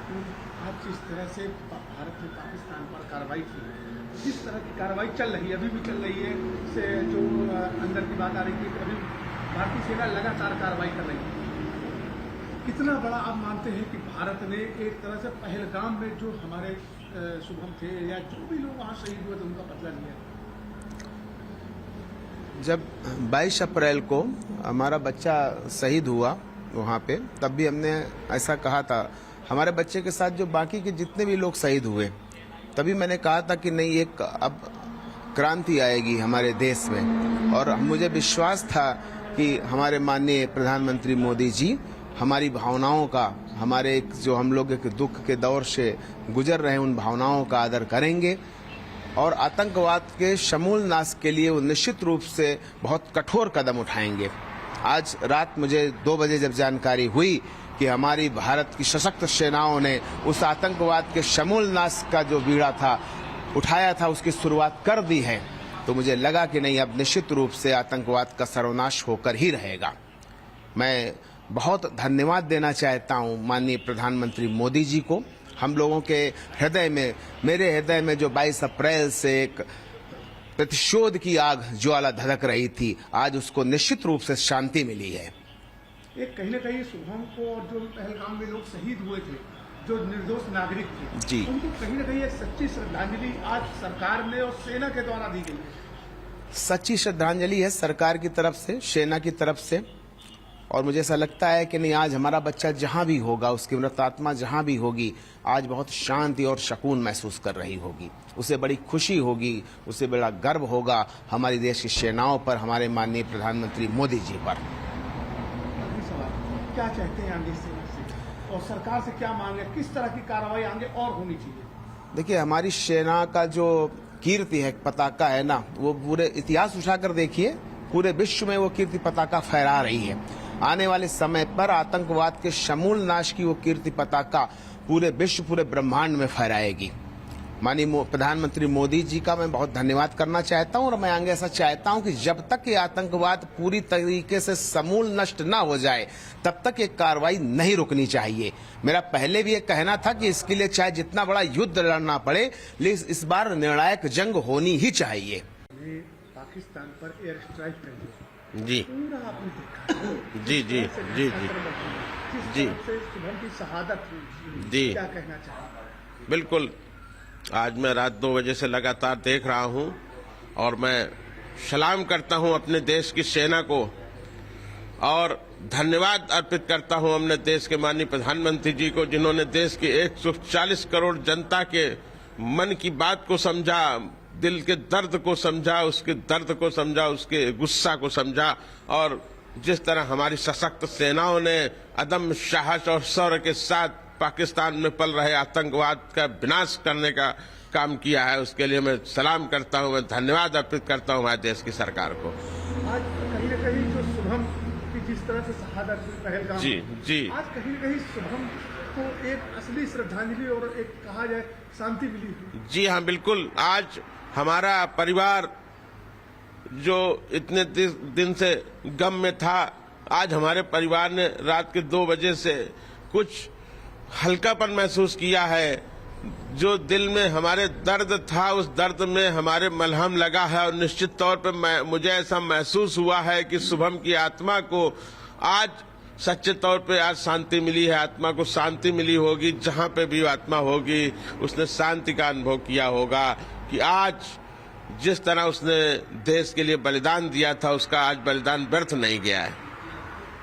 आज जिस तरह से भारत ने पाकिस्तान पर कार्रवाई की, जिस तरह की कार्रवाई चल रही है, अभी भी चल रही है, से जो अंदर की बात आ रही है कि अभी भारतीय सेना लगातार कार्रवाई कर रही है। कितना बड़ा आप मानते हैं कि भारत ने एक तरह से पहलगाम में जो हमारे शुभम थे या जो भी लोग वहाँ शहीद हुए थे उनका बदला लिया? जब 22 अप्रैल को हमारा बच्चा शहीद हुआ वहाँ पे, तब भी हमने ऐसा कहा था, हमारे बच्चे के साथ जो बाकी के जितने भी लोग शहीद हुए, तभी मैंने कहा था कि नहीं, एक अब क्रांति आएगी हमारे देश में। और मुझे विश्वास था कि हमारे माननीय प्रधानमंत्री मोदी जी हमारी भावनाओं का, हमारे जो हम लोग एक दुख के दौर से गुजर रहे हैं, उन भावनाओं का आदर करेंगे और आतंकवाद के समूल नाश के लिए वो निश्चित रूप से बहुत कठोर कदम उठाएंगे। आज रात मुझे 2 बजे जब जानकारी हुई कि हमारी भारत की सशक्त सेनाओं ने उस आतंकवाद के समूल नाश का जो बीड़ा था उठाया था, उसकी शुरुआत कर दी है, तो मुझे लगा कि नहीं, अब निश्चित रूप से आतंकवाद का सर्वनाश होकर ही रहेगा। मैं बहुत धन्यवाद देना चाहता हूं माननीय प्रधानमंत्री मोदी जी को। हम लोगों के हृदय में, मेरे हृदय में जो 22 अप्रैल से एक प्रतिशोध की आग ज्वाला धधक रही थी, आज उसको निश्चित रूप से शांति मिली है। एक कहीं न कहीं शुभम को और जो पहलगाम में लोग शहीद हुए थे, जो निर्दोष नागरिक थे जी, उनको कहीं न कहीं एक सच्ची श्रद्धांजलि आज सरकार ने और सेना के द्वारा दी गई है। सच्ची श्रद्धांजलि है सरकार की तरफ से, सेना की तरफ से। और मुझे ऐसा लगता है कि नहीं, आज हमारा बच्चा जहां भी होगा, उसकी मृत आत्मा जहां भी होगी, आज बहुत शांति और सुकून महसूस कर रही होगी। उसे बड़ी खुशी होगी, उसे बड़ा गर्व होगा हमारी देश की सेनाओं पर, हमारे माननीय प्रधानमंत्री मोदी जी पर। क्या चाहते हैं आगे सेना से और सरकार से क्या मांगे, किस तरह की कार्रवाई आगे और होनी चाहिए? देखिए, हमारी सेना का जो कीर्ति है, पताका है ना, वो पूरे इतिहास उठाकर देखिए, पूरे विश्व में वो कीर्ति पताका फहरा रही है। आने वाले समय पर आतंकवाद के समूल नाश की वो कीर्ति पताका पूरे विश्व, पूरे ब्रह्मांड में फहराएगी। माननीय प्रधानमंत्री मोदी जी का मैं बहुत धन्यवाद करना चाहता हूं और मैं आगे ऐसा चाहता हूं कि जब तक ये आतंकवाद पूरी तरीके से समूल नष्ट ना हो जाए, तब तक ये कार्रवाई नहीं रुकनी चाहिए। मेरा पहले भी ये कहना था कि इसके लिए चाहे जितना बड़ा युद्ध लड़ना पड़े, लेकिन इस बार निर्णायक जंग होनी ही चाहिए। पाकिस्तान पर एयर स्ट्राइक कर दिया जी, पूरा आपने देखा। जी जी जी जी शुभम की शहादत हुई, जी, क्या कहना चाहिए? बिल्कुल। आज मैं रात 2 बजे से लगातार देख रहा हूं और मैं सलाम करता हूं अपने देश की सेना को और धन्यवाद अर्पित करता हूं अपने देश के माननीय प्रधानमंत्री जी को, जिन्होंने देश की 140 करोड़ जनता के मन की बात को समझा, दिल के दर्द को समझा, उसके दर्द को समझा, उसके गुस्सा को समझा। और जिस तरह हमारी सशक्त सेनाओं ने अदम्य साहस और शौर्य के साथ पाकिस्तान में पल रहे आतंकवाद का विनाश करने का काम किया है, उसके लिए मैं सलाम करता हूं, मैं धन्यवाद अर्पित करता हूं हमारे देश की सरकार को। आज कहीं न कहीं जो शुभम की जिस तरह से शहादत हुई पहलगाम, जी जी, आज कहीं न कहीं शुभम को एक असली श्रद्धांजलि और एक कहा जाए शांति मिली। जी हाँ, बिल्कुल। आज हमारा परिवार जो इतने दिन से गम में था, आज हमारे परिवार ने रात के 2 बजे से कुछ हल्कापन महसूस किया है। जो दिल में हमारे दर्द था, उस दर्द में हमारे मलहम लगा है और निश्चित तौर पर मुझे ऐसा महसूस हुआ है कि शुभम की आत्मा को आज सच्चे तौर पे आज शांति मिली है, आत्मा को शांति मिली होगी। जहां पे भी आत्मा होगी, उसने शांति का अनुभव किया होगा कि आज जिस तरह उसने देश के लिए बलिदान दिया था, उसका आज बलिदान व्यर्थ नहीं गया है।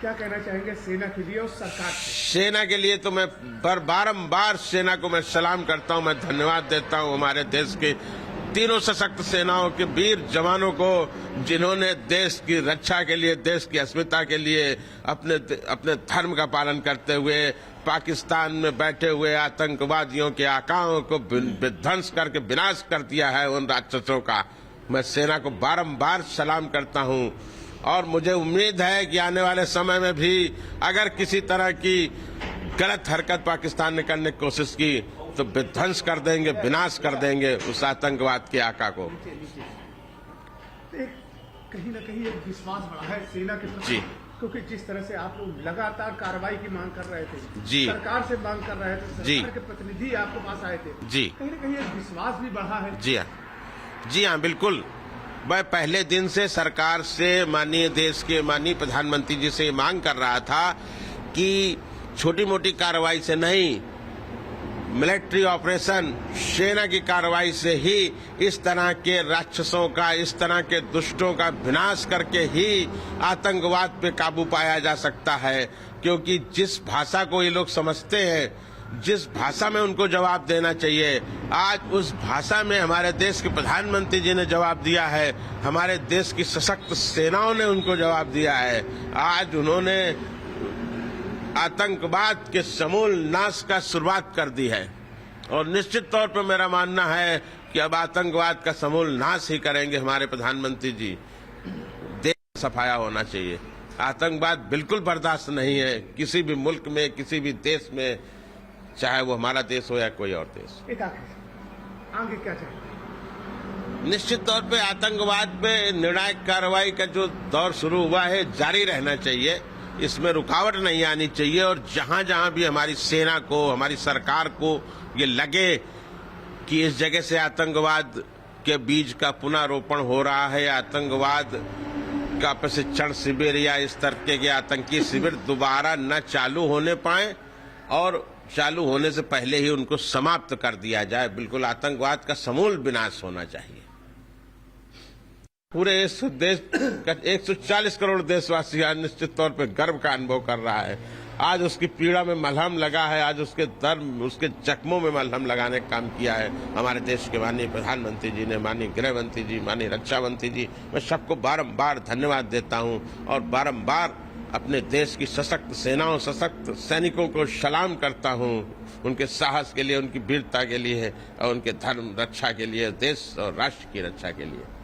क्या कहना चाहेंगे सेना के लिए और सरकार से? सेना के लिए तो मैं बारंबार सेना को मैं सलाम करता हूं, मैं धन्यवाद देता हूं हमारे देश के तीनों सशक्त सेनाओं के वीर जवानों को, जिन्होंने देश की रक्षा के लिए, देश की अस्मिता के लिए अपने धर्म का पालन करते हुए पाकिस्तान में बैठे हुए आतंकवादियों के आकाओं को विध्वंस करके विनाश कर दिया है, उन राक्षसों का। मैं सेना को बारंबार सलाम करता हूं और मुझे उम्मीद है कि आने वाले समय में भी अगर किसी तरह की गलत हरकत पाकिस्तान ने करने की कोशिश की तो विध्वंस कर देंगे, विनाश कर देंगे उस आतंकवाद के आका को। कहीं न कहीं एक विश्वास बढ़ा है सेना के प्रति। जी क्योंकि जिस तरह से आप लोग लगातार कार्रवाई की मांग कर रहे थे, जी। सरकार से मांग कर रहे थे, जी। सरकार के प्रतिनिधि आपके पास आए थे, जी। कहीं न कहीं एक विश्वास भी बढ़ा है। जी हाँ, बिल्कुल। मैं पहले दिन से सरकार से, माननीय देश के माननीय प्रधानमंत्री जी से ये मांग कर रहा था कि छोटी मोटी कार्रवाई से नहीं, मिलिट्री ऑपरेशन, सेना की कार्रवाई से ही इस तरह के राक्षसों का, इस तरह के दुष्टों का विनाश करके ही आतंकवाद पे काबू पाया जा सकता है। क्योंकि जिस भाषा को ये लोग समझते हैं, जिस भाषा में उनको जवाब देना चाहिए, आज उस भाषा में हमारे देश के प्रधानमंत्री जी ने जवाब दिया है, हमारे देश की सशक्त सेनाओं ने उनको जवाब दिया है। आज उन्होंने आतंकवाद के समूल नाश का शुरुआत कर दी है और निश्चित तौर पर मेरा मानना है कि अब आतंकवाद का समूल नाश ही करेंगे हमारे प्रधानमंत्री जी। देश का सफाया होना चाहिए। आतंकवाद बिल्कुल बर्दाश्त नहीं है किसी भी मुल्क में, किसी भी देश में, चाहे वो हमारा देश हो या कोई और देश। एक आखिर आगे क्या चाहिए? निश्चित तौर पे आतंकवाद पे निर्णायक कार्रवाई का जो दौर शुरू हुआ है जारी रहना चाहिए, इसमें रुकावट नहीं आनी चाहिए। और जहां जहां भी हमारी सेना को, हमारी सरकार को ये लगे कि इस जगह से आतंकवाद के बीज का पुनरोपण हो रहा है, आतंकवाद का प्रशिक्षण शिविर या इस तरह के आतंकी शिविर दोबारा न चालू होने पाए और चालू होने से पहले ही उनको समाप्त कर दिया जाए। बिल्कुल आतंकवाद का समूल विनाश होना चाहिए। पूरे इस देश का 140 करोड़ देशवासी आज निश्चित तौर पे गर्व का अनुभव कर रहा है। आज उसकी पीड़ा में मलहम लगा है, आज उसके दर्द, उसके जख्मों में मलहम लगाने का काम किया है हमारे देश के माननीय प्रधानमंत्री जी ने, माननीय गृह मंत्री जी, माननीय रक्षा मंत्री जी। मैं सबको बारंबार धन्यवाद देता हूं और बारंबार अपने देश की सशक्त सेनाओं, सशक्त सैनिकों को सलाम करता हूं, उनके साहस के लिए, उनकी वीरता के लिए और उनके धर्म रक्षा के लिए, देश और राष्ट्र की रक्षा के लिए।